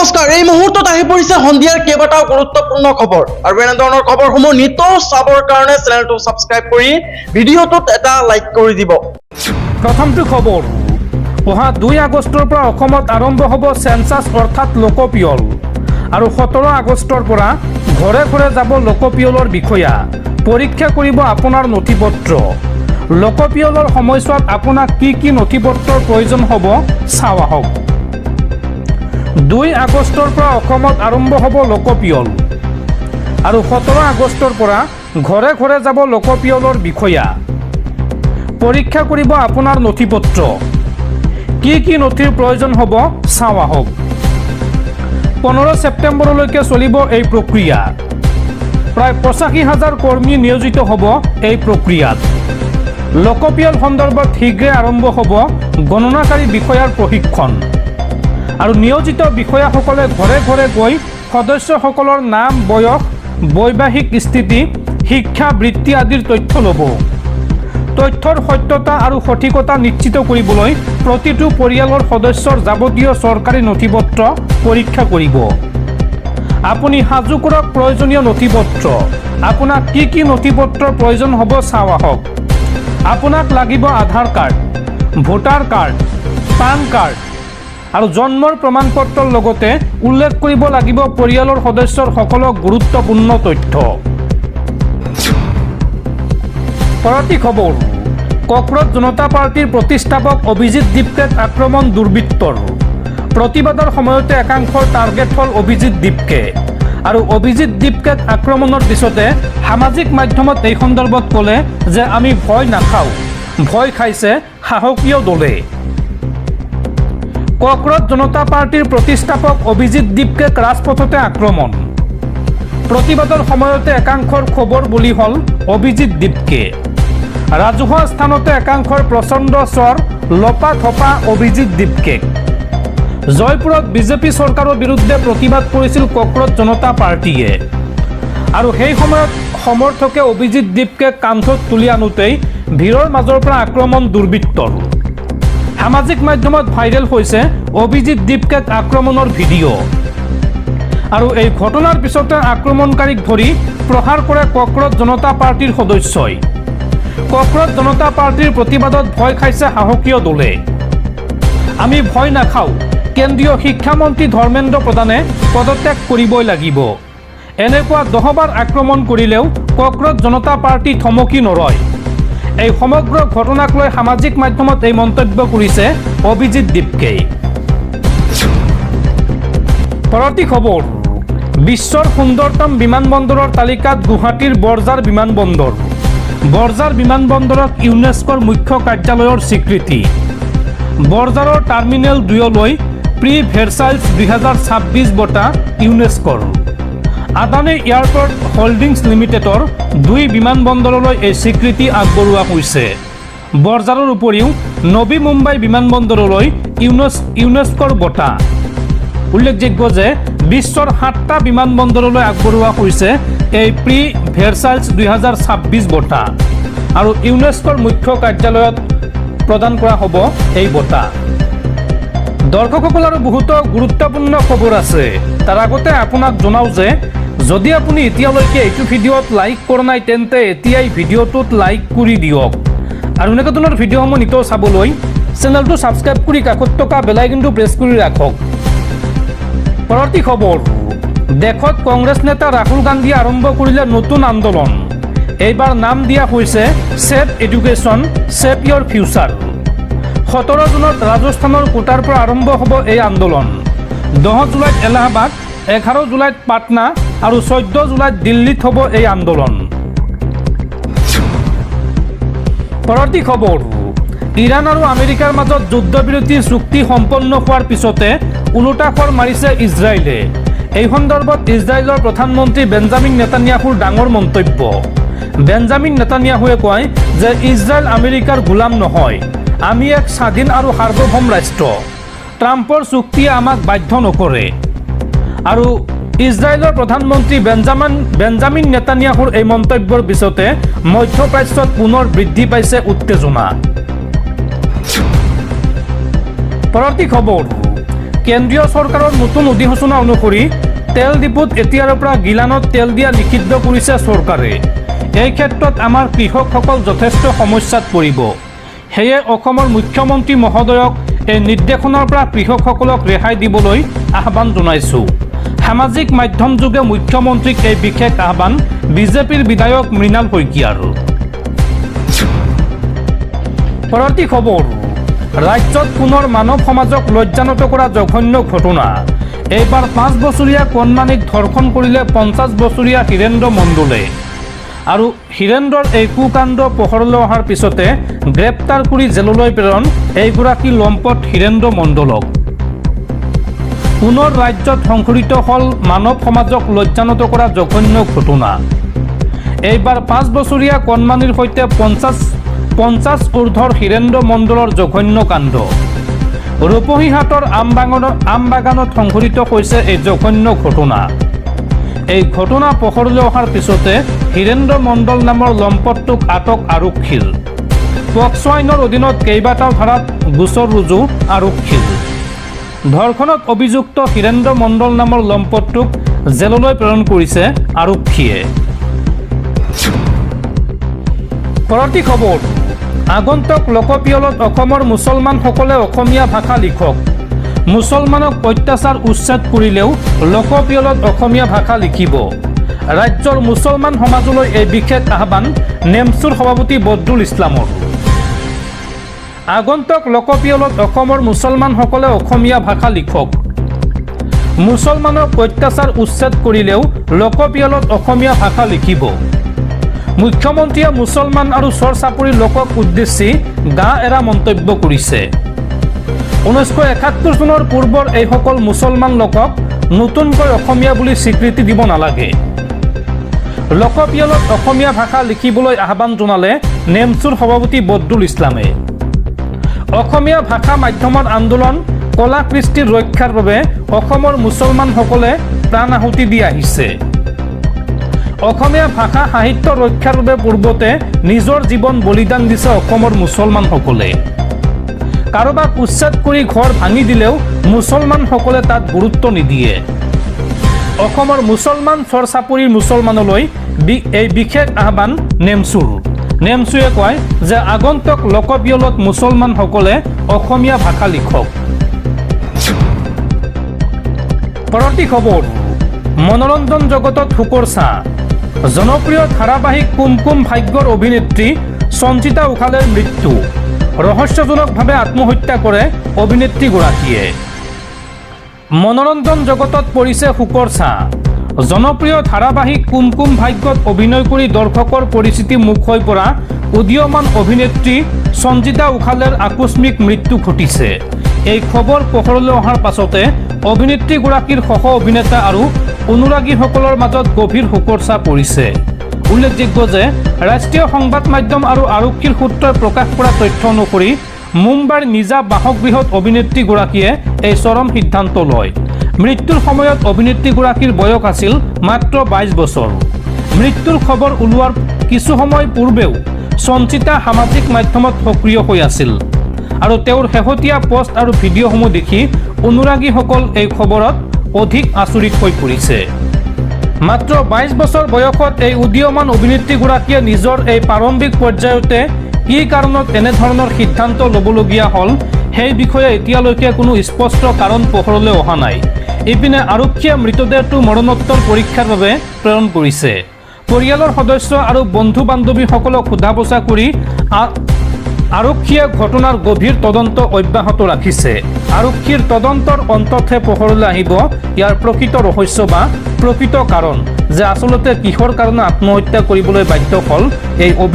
নমস্কাৰ এই মুহূৰ্তত আহি পৰিছে সন্ধিয়াৰ কেইবাটাও গুৰুত্বপূৰ্ণ খবৰ আৰু এনে ধৰণৰ খবৰসমূহ নিতৌ চাবৰ কাৰণে চেনেলটো সাবস্ক্ৰাইব কৰি ভিডিঅ'টোত এটা লাইক কৰি দিব। প্ৰথমটো খবৰ অহা 2 আগষ্টৰ পৰা অসমত আৰম্ভ হ'ব সেন্সাস অৰ্থাৎ লোকপিয়ল আৰু 17 আগষ্টৰ পৰা ঘৰে ঘৰে যাব লোকপিয়লৰ বিষয়া পৰীক্ষা কৰিব আপোনাৰ নথিপত্ৰ। লোকপিয়লৰ সময়ছোৱাত আপোনাক কি নথিপত্ৰৰ প্ৰয়োজন হ'ব চাও আহক। 2 আগষ্টৰ পৰা অসমত আৰম্ভ হ'ব লোকপিয়ল আৰু 17 আগষ্টৰ পৰা ঘৰে ঘৰে যাব লোকপিয়লৰ বিষয়া পৰীক্ষা কৰিব আপোনাৰ নথিপত্ৰ। কি নথিৰ প্ৰয়োজন হ'ব চাও আহক। 15 ছেপ্টেম্বৰলৈকে চলিব এই প্ৰক্ৰিয়া। প্ৰায় 85,000 কৰ্মী নিয়োজিত হ'ব এই প্ৰক্ৰিয়াত। লোকপিয়ল সন্দৰ্ভত শীঘ্ৰে আৰম্ভ হ'ব গণনাকাৰী বিষয়াৰ প্ৰশিক্ষণ আৰু নিয়োজিত বিষয়াসকলে ঘৰে ঘৰে গৈ সদস্যসকলৰ নাম, বয়স, বৈবাহিক স্থিতি, শিক্ষা, বৃত্তি আদিৰ তথ্য ল'ব। তথ্যৰ সত্যতা আৰু সঠিকতা নিশ্চিত কৰিবলৈ প্ৰতিটো পৰিয়ালৰ সদস্যৰ যাৱতীয় চৰকাৰী নথিপত্ৰ পৰীক্ষা কৰিব। আপুনি সাজু কৰক প্ৰয়োজনীয় নথিপত্ৰ। আপোনাক কি নথিপত্ৰৰ প্ৰয়োজন হ'ব চাও আহক। আপোনাক লাগিব Aadhaar card, voter card, PAN card আৰু জন্মৰ প্ৰমাণপত্ৰৰ লগতে উল্লেখ কৰিব লাগিব পৰিয়ালৰ সদস্যৰ সকলো গুৰুত্বপূৰ্ণ তথ্য। পৰৱৰ্তী খবৰ ককৰোচ জনতা পাৰ্টিৰ প্ৰতিষ্ঠাপক অভিজিৎ দীপকেক আক্ৰমণ দুৰ্বৃত্তৰ। প্ৰতিবাদৰ সময়তে একাংশৰ টাৰ্গেট হ'ল অভিজিৎ দীপকে আৰু অভিজিৎ দীপকেক আক্ৰমণৰ পিছতে সামাজিক মাধ্যমত এই সন্দৰ্ভত ক'লে যে আমি ভয় নাখাওঁ, ভয় খাইছে সাহসীয় দলে। ককৰোচ জনতা পাৰ্টিৰ প্ৰতিষ্ঠাপক অভিজিৎ দীপকেক ৰাজপথতে আক্ৰমণ। প্ৰতিবাদৰ সময়তে একাংশৰ খবৰ বলি হ'ল অভিজিৎ দীপকে। ৰাজহুৱা স্থানতে একাংশৰ প্ৰচণ্ড স্বৰ লপা থপা অভিজিৎ দীপকেক। জয়পুৰত বিজেপি চৰকাৰৰ বিৰুদ্ধে প্ৰতিবাদ কৰিছিল ককৰোচ জনতা পাৰ্টিয়ে আৰু সেই সময়ত সমৰ্থকে অভিজিৎ দীপকেক কান্ধত তুলি আনোতেই ভিৰৰ মাজৰ পৰা আক্ৰমণ দুৰ্বৃত্তৰ। সামাজিক মাধ্যমত ভাইৰেল হৈছে অভিজিৎ দীপকেক আক্ৰমণৰ ভিডিঅ' আৰু এই ঘটনাৰ পিছতে আক্ৰমণকাৰীক ধৰি প্ৰহাৰ কৰে ককৰোচ জনতা পাৰ্টিৰ সদস্যই। ককৰোচ জনতা পাৰ্টিৰ প্ৰতিবাদত ভয় খাইছে সাহসীয় দলে। আমি ভয় নাখাওঁ, কেন্দ্ৰীয় শিক্ষামন্ত্ৰী ধৰ্মেন্দ্ৰ প্ৰধানে পদত্যাগ কৰিবই লাগিব। এনেকুৱা 10 বাৰ আক্ৰমণ কৰিলেও ককৰোচ জনতা পাৰ্টি থমকি নৰয়। এই সমগ্ৰ ঘটনাক লৈ সামাজিক মাধ্যমত এই মন্তব্য কৰিছে অভিজিৎ দীপকেই। পৰৱৰ্তী খবৰ বিশ্বৰ সুন্দৰতম বিমানবন্দৰৰ তালিকাত গুৱাহাটীৰ বৰঝাৰ বিমানবন্দৰ। বৰঝাৰ বিমানবন্দৰক ইউনেস্কোৰ মুখ্য কাৰ্যালয়ৰ স্বীকৃতি। বৰঝাৰৰ টাৰ্মিনেল 2লৈ প্ৰি ভেৰচাইলছ 2026 বঁটা ইউনেস্কোৰ। আদানী এয়াৰপৰ্ট হোল্ডিংছ লিমিটেডৰ 2 বিমানবন্দৰলৈ এই স্বীকৃতি আগবঢ়োৱা হৈছে। বৰঝাৰৰ উপৰিও নবী মুম্বাই বিমানবন্দৰলৈ ইউনেস্কোৰ বঁটা। উল্লেখযোগ্য যে বিশ্বৰ 7টা বিমানবন্দৰলৈ আগবঢ়োৱা হৈছে এই প্ৰি ভেৰচাইলছ 2026 বঁটা আৰু ইউনেস্কোৰ মুখ্য কাৰ্যালয়ত প্ৰদান কৰা হ'ব এই বঁটা। দৰ্শকসকল আৰু বহুতো গুৰুত্বপূৰ্ণ খবৰ আছে। তাৰ আগতে আপোনাক জনাওঁ যে যদি আপুনি এতিয়ালৈকে এইটো ভিডিঅ'ত লাইক কৰা নাই তেন্তে এতিয়াই ভিডিঅ'টোত লাইক কৰি দিয়ক আৰু এনেকুৱা ধৰণৰ ভিডিঅ'সমূহ নিতৌ চাবলৈ চেনেলটো ছাবস্ক্ৰাইব কৰি কাষত থকা বেল আইকনটো প্ৰেছ কৰি ৰাখক। পৰৱৰ্তী খবৰ দেশত কংগ্ৰেছ নেতা ৰাহুল গান্ধীয়ে আৰম্ভ কৰিলে নতুন আন্দোলন। এইবাৰ নাম দিয়া হৈছে ছেভ এডুকেশ্যন ছেভ ইয়ৰ ফিউচাৰ। 17 জুনত ৰাজস্থানৰ কোটাৰ পৰা আৰম্ভ হ'ব এই আন্দোলন। 10 জুলাইত এলাহাবাদ, 11 জুলাইত পাটনা আৰু 14 জুলাইত দিল্লীত হ'ব এই আন্দোলন। পৰৱৰ্তী খবৰ ইৰাণ আৰু আমেৰিকাৰ মাজত যুদ্ধবিৰতি চুক্তি সম্পন্ন হোৱাৰ পিছতে ওলোটা খৰ মাৰিছে ইজৰাইলে। এই সন্দৰ্ভত ইজৰাইলৰ প্ৰধানমন্ত্ৰী বেঞ্জামিন নেতানিয়াহুৰ ডাঙৰ মন্তব্য। বেঞ্জামিন নেতানিয়াহুৱে কয় যে ইজৰাইল আমেৰিকাৰ গোলাম নহয়, আমি এক স্বাধীন আৰু সাৰ্বভৌম ৰাষ্ট্ৰ। ট্ৰাম্পৰ চুক্তিয়ে আমাক বাধ্য নকৰে। আৰু ইজৰাইলৰ প্ৰধানমন্ত্ৰী বেঞ্জামিন নেতানিয়াহুৰ এই মন্তব্যৰ পিছতে মধ্যপ্ৰাচ্যত পুনৰ বৃদ্ধি পাইছে উত্তেজনা। পৰৱৰ্তী খবৰ কেন্দ্ৰীয় চৰকাৰৰ নতুন অধিসূচনা অনুসৰি তেল ডিপুত এতিয়াৰ পৰা গিলানত তেল দিয়া নিষিদ্ধ কৰিছে চৰকাৰে। এই ক্ষেত্ৰত আমাৰ কৃষকসকল যথেষ্ট সমস্যাত পৰিব। সেয়ে অসমৰ মুখ্যমন্ত্ৰী মহোদয়ক এই নিৰ্দেশনাৰ পৰা কৃষকসকলক ৰেহাই দিবলৈ আহ্বান জনাইছোঁ। সামাজিক মাধ্যম যোগে মুখ্যমন্ত্ৰীক এই বিশেষ আহ্বান বিজেপিৰ বিধায়ক মৃণাল শইকীয়াৰ। পৰৱৰ্তী খবৰ, ৰাজ্যত পুনৰ মানৱ সমাজক লজ্জানত কৰা জঘন্য ঘটনা। এইবাৰ 5 বছৰীয়া কণমানিক ধৰ্ষণ কৰিলে 50 বছৰীয়া হীৰেন্দ্ৰ মণ্ডলে। আৰু হীৰেন্দ্ৰৰ এই কুকাণ্ড পোহৰলৈ অহাৰ পিছতে গ্ৰেপ্তাৰ কৰি জেললৈ প্ৰেৰণ এইগৰাকী লম্পট হীৰেন্দ্ৰ মণ্ডলক। পুনৰ ৰাজ্যত সংঘটিত হ'ল মানৱ সমাজক লজ্জানত কৰা জঘন্য ঘটনা। এইবাৰ 5 বছৰীয়া কণমানিৰ সৈতে 50 ঊৰ্ধৰ হীৰেন্দ্ৰ মণ্ডলৰ জঘন্য কাণ্ড। ৰূপহীহাটৰ আমবাগানত সংঘটিত হৈছে এই জঘন্য ঘটনা। এই ঘটনা পোহৰলৈ অহাৰ পিছতে হীৰেন্দ্ৰ মণ্ডল নামৰ লম্পটটোক আটক আৰক্ষীৰ। পক্সো আইনৰ অধীনত কেইবাটাও ধাৰাত গোচৰ ৰুজু আৰক্ষীৰ। ধৰ্ষণত অভিযুক্ত হীৰেন্দ্ৰ মণ্ডল নামৰ লম্পটটোক জেললৈ প্ৰেৰণ কৰিছে আৰক্ষীয়ে। পৰৱৰ্তী খবৰ, আগন্তুক লোকপিয়লত অসমৰ মুছলমানসকলে অসমীয়া ভাষা লিখক। মুছলমানক অত্যাচাৰ উচ্ছেদ কৰিলেও লোকপিয়লত অসমীয়া ভাষা লিখিব। ৰাজ্যৰ মুছলমান সমাজলৈ এই বিশেষ আহ্বান নেমচুৰ সভাপতি বদৰুল ইছলামৰ। আগন্তুক লোকপিয়লত অসমৰ মুছলমানসকলে অসমীয়া ভাষা লিখক। মুছলমানক অত্যাচাৰ উচ্ছেদ কৰিলেও লোকপিয়লত অসমীয়া ভাষা লিখিব। মুখ্যমন্ত্ৰীয়ে মুছলমান আৰু চৰ চাপৰি লোকক উদ্দেশ্যি গা এৰা মন্তব্য কৰিছে। 1971 চনৰ পূৰ্বৰ এইসকল মুছলমান লোকক নতুনকৈ অসমীয়া বুলি স্বীকৃতি দিব নালাগে। লোকপিয়লত অসমীয়া ভাষা লিখিবলৈ আহ্বান জনালে নেমচুৰ সভাপতি বদৰুল ইছলামে। অসমীয়া ভাষা মাধ্যমৰ আন্দোলন কলা কৃষ্টিৰ ৰক্ষাৰ বাবে অসমৰ মুছলমানসকলে প্ৰাণ আহুতি দি আহিছে। অসমীয়া ভাষা সাহিত্য ৰক্ষাৰ বাবে পূৰ্বতে নিজৰ জীৱন বলিদান দিছে অসমৰ মুছলমানসকলে। কাৰোবাক উচ্ছেদ কৰি ঘৰ ভাঙি দিলেও মুছলমানসকলে তাত গুৰুত্ব নিদিয়ে। অসমৰ মুছলমান চৰ চাপৰিৰ মুছলমানলৈ এই বিশেষ আহ্বান নেমচুৰ। নেমচুৱে কয় যে আগন্তুক লোকপিয়লত মুছলমানসকলে অসমীয়া ভাষা লিখক। পৰৱৰ্তী খবৰ, মনোৰঞ্জন জগতত শোকৰ ছাঁ। জনপ্ৰিয় ধাৰাবাহিক কুমকুম ভাগ্যৰ অভিনেত্ৰী সঞ্চিতা উখালেৰ মৃত্যু। ৰহস্যজনকভাৱে আত্মহত্যা কৰে অভিনেত্ৰীগৰাকীয়ে। মনোৰঞ্জন জগতত পৰিছে শোকৰ ছাঁ। জনপ্ৰিয় ধাৰাবাহিক কুমকুম ভাগ্যত অভিনয় কৰি দৰ্শকৰ পৰিচিতি মুখ হৈ পৰা উদীয়মান অভিনেত্ৰী সঞ্চিতা উখালেৰ আকস্মিক মৃত্যু ঘটিছে। এই খবৰ পোহৰলৈ অহাৰ পাছতে অভিনেত্ৰীগৰাকীৰ সহ অভিনেতা আৰু অনুৰাগীসকলৰ মাজত গভীৰ শোকৰ ছাঁ পৰিছে। উল্লেখযোগ্য যে ৰাষ্ট্ৰীয় সংবাদ মাধ্যম আৰু আৰক্ষীৰ সূত্ৰই প্ৰকাশ কৰা তথ্য অনুসৰি মুম্বাইৰ নিজা বাসগৃহত অভিনেত্ৰীগৰাকীয়ে এই চৰম সিদ্ধান্ত লয়। মৃত্যুৰ সময়ত অভিনেত্ৰীগৰাকীৰ বয়স আছিল মাত্ৰ 22 বছৰ। মৃত্যুৰ খবৰ ওলোৱাৰ কিছু সময় পূৰ্বেও সঞ্চিতা সামাজিক মাধ্যমত সক্ৰিয় হৈ আছিল আৰু তেওঁৰ শেহতীয়া পোষ্ট আৰু ভিডিঅ'সমূহ দেখি অনুৰাগীসকল এই খবৰত অধিক আচৰিত হৈ পৰিছে। মাত্ৰ 22 বছৰ বয়সত এই উদীয়মান অভিনেত্ৰীগৰাকীয়ে নিজৰ এই প্ৰাৰম্ভিক পৰ্যায়তে কি কাৰণত এনেধৰণৰ সিদ্ধান্ত ল'বলগীয়া হ'ল সেই বিষয়ে এতিয়ালৈকে কোনো স্পষ্ট কাৰণ পোহৰলৈ অহা নাই। ইপিনে আৰক্ষীয়ে মৃতদেহটো মৰণোত্তৰ পৰীক্ষাৰ বাবে প্ৰেৰণ কৰিছে। পৰিয়ালৰ সদস্য আৰু বন্ধু বান্ধৱীসকলক সোধা পোছা কৰি আৰক্ষীয়ে ঘটনাৰ গভীৰ তদন্ত অব্যাহত ৰাখিছে। আৰক্ষীৰ তদন্তৰ অন্ততহে পোহৰলৈ আহিব ইয়াৰ প্ৰকৃত ৰহস্য বা প্ৰকৃত কাৰণ যে আচলতে কিহৰ কাৰণে আত্মহত্যা কৰিবলৈ বাধ্য হ'ল এই